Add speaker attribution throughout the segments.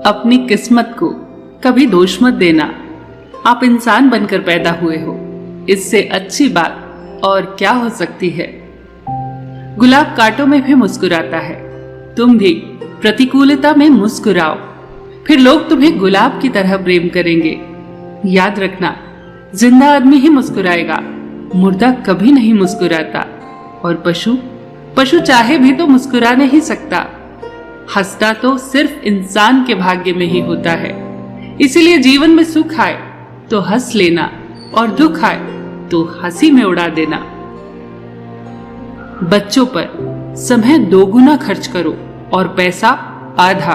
Speaker 1: अपनी किस्मत को कभी दोष मत देना। आप इंसान बनकर पैदा हुए हो, इससे अच्छी बात और क्या हो सकती है। गुलाब कांटों में भी मुस्कुराता है, तुम भी प्रतिकूलता में मुस्कुराओ, फिर लोग तुम्हें गुलाब की तरह प्रेम करेंगे। याद रखना, जिंदा आदमी ही मुस्कुराएगा, मुर्दा कभी नहीं मुस्कुराता। और पशु चाहे भी तो मुस्कुरा नहीं सकता। हंसना तो सिर्फ इंसान के भाग्य में ही होता है। इसीलिए जीवन में सुख आए तो हंस लेना और दुख आए तो हंसी में उड़ा देना। बच्चों पर समय 2 गुना खर्च करो और पैसा आधा।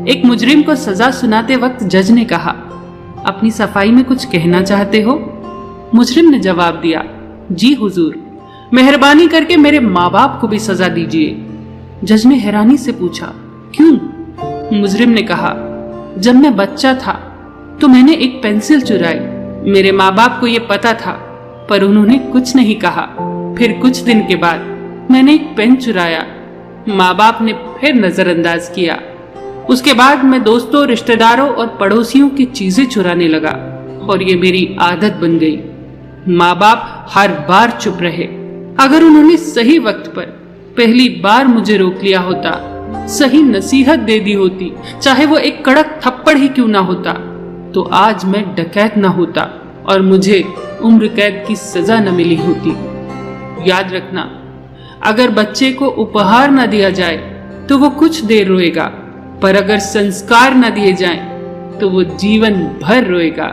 Speaker 1: एक मुजरिम को सजा सुनाते वक्त जज ने कहा, अपनी सफाई में कुछ कहना चाहते हो? मुजरिम ने जवाब दिया, जी हुजूर, मेहरबानी करके मेरे माँ बाप को भी सजा दीजिए। जज ने हैरानी से पूछा, क्यों? मुजरिम ने कहा, जब मैं बच्चा था तो मैंने एक पेंसिल चुराई। मेरे माँ बाप को यह पता था पर उन्होंने कुछ नहीं कहा। फिर कुछ दिन के बाद मैंने एक पेन चुराया, माँ बाप ने फिर नजरअंदाज किया। उसके बाद मैं दोस्तों, रिश्तेदारों और पड़ोसियों की चीजें चुराने लगा और ये मेरी आदत बन गई। माँ बाप हर बार चुप रहे। अगर उन्होंने सही वक्त पर पहली बार मुझे रोक लिया होता, सही नसीहत दे दी होती, चाहे वो एक कड़क थप्पड़ ही क्यों ना होता, तो आज मैं डकैत ना होता और मुझे उम्र कैद की सजा न मिली होती। याद रखना, अगर बच्चे को उपहार न दिया जाए तो वो कुछ देर रोएगा, पर अगर संस्कार न दिए जाएं तो वो जीवन भर रोएगा।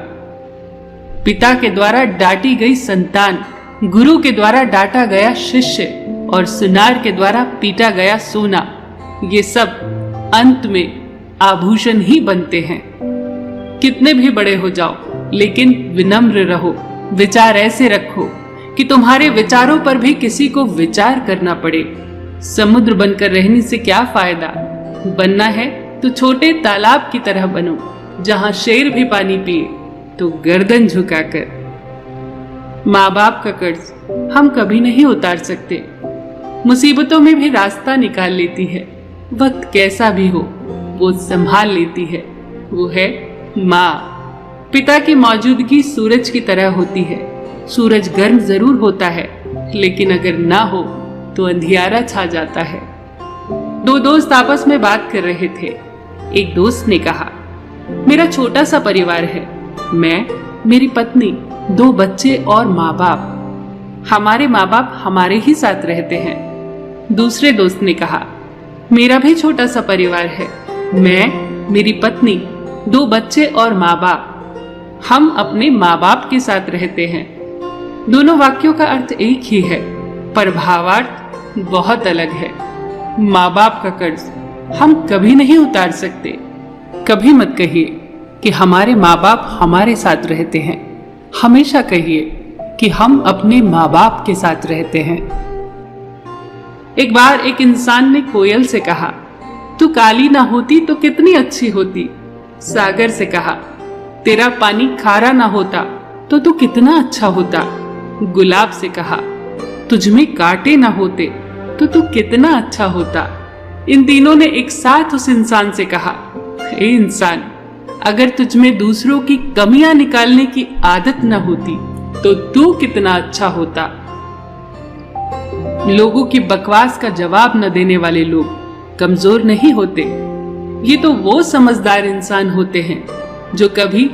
Speaker 1: पिता के द्वारा डांटी गई संतान, गुरु के द्वारा डांटा गया शिष्य और सुनार के द्वारा पीटा गया सोना, ये सब अंत में आभूषण ही बनते हैं। कितने भी बड़े हो जाओ, लेकिन विनम्र रहो। विचार ऐसे रखो कि तुम्हारे विचारों पर भी किसी को विचार करना पड़े। समुद्र बनकर रहने से क्या फायदा? बनना है तो छोटे तालाब की तरह बनो, जहां शेर भी पानी पिए तो गर्दन झुकाकर। माँ बाप का कर्ज हम कभी नहीं उतार सकते। मुसीबतों में भी रास्ता निकाल लेती है। वक्त कैसा भी हो वो संभाल लेती है, वो है माँ। पिता की मौजूदगी सूरज की तरह होती है। सूरज गर्म जरूर होता है, लेकिन अगर ना हो तो अंधियारा छा जाता है। 2 दोस्त आपस में बात कर रहे थे। एक दोस्त ने कहा, मेरा छोटा सा परिवार है, मैं, मेरी पत्नी, 2 बच्चे और माँ बाप। हमारे माँ बाप हमारे ही साथ रहते हैं। दूसरे दोस्त ने कहा, मेरा भी छोटा सा परिवार है, मैं, मेरी पत्नी, 2 बच्चे और माँ बाप। हम अपने माँ बाप के साथ रहते हैं। दोनों वाक्यों का अर्थ एक ही है, पर भावार्थ बहुत अलग है। माँ बाप का कर्ज हम कभी नहीं उतार सकते। कभी मत कहिए कि हमारे माँ बाप हमारे साथ रहते हैं। हमेशा कहिए कि हम अपने माँ बाप के साथ रहते हैं। एक बार एक इंसान ने कोयल से कहा, तू काली ना होती तो कितनी अच्छी होती। सागर से कहा, तेरा पानी खारा ना होता तो तू कितना अच्छा होता। गुलाब से कहा, तुझमें कांटे ना होते तो तू कितना अच्छा होता। इन तीनों ने एक साथ उस इंसान से कहा, हे इंसान, अगर तुझमें दूसरों की कमियां निकालने की आदत न होती तो तू कितना अच्छा होता। लोगों की बकवास का जवाब न देने वाले लोग कमजोर नहीं होते। ये तो वो समझदार इंसान होते हैं जो कभी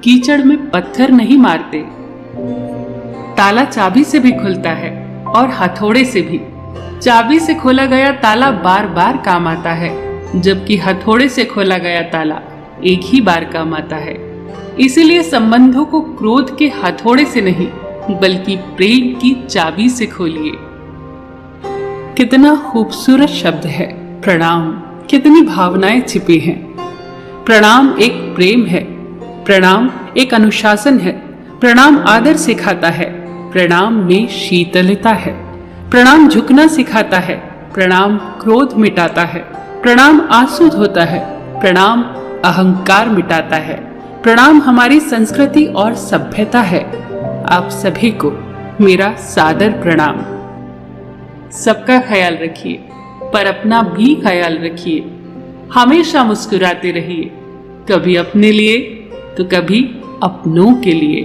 Speaker 1: कीचड़ में पत्थर नहीं मारते। ताला चाबी से भी खुलता है और हथौड़े से भी। चाबी से खोला गया ताला बार बार काम आता है, जबकि हथौड़े से खोला गया ताला एक ही बार काम आता है। इसीलिए संबंधों को क्रोध के हथौड़े से नहीं, बल्कि प्रेम की चाबी से खोलिए। कितना खूबसूरत शब्द है प्रणाम, कितनी भावनाएं छिपी हैं। प्रणाम एक प्रेम है, प्रणाम एक अनुशासन है, प्रणाम आदर सिखाता है, प्रणाम में शीतलता है, प्रणाम झुकना सिखाता है, प्रणाम क्रोध मिटाता है, प्रणाम आंसू धोता है, प्रणाम अहंकार मिटाता है, प्रणाम हमारी संस्कृति और सभ्यता है। आप सभी को मेरा सादर प्रणाम। सबका ख्याल रखिए, पर अपना भी ख्याल रखिए। हमेशा मुस्कुराते रहिए, कभी अपने लिए तो कभी अपनों के लिए।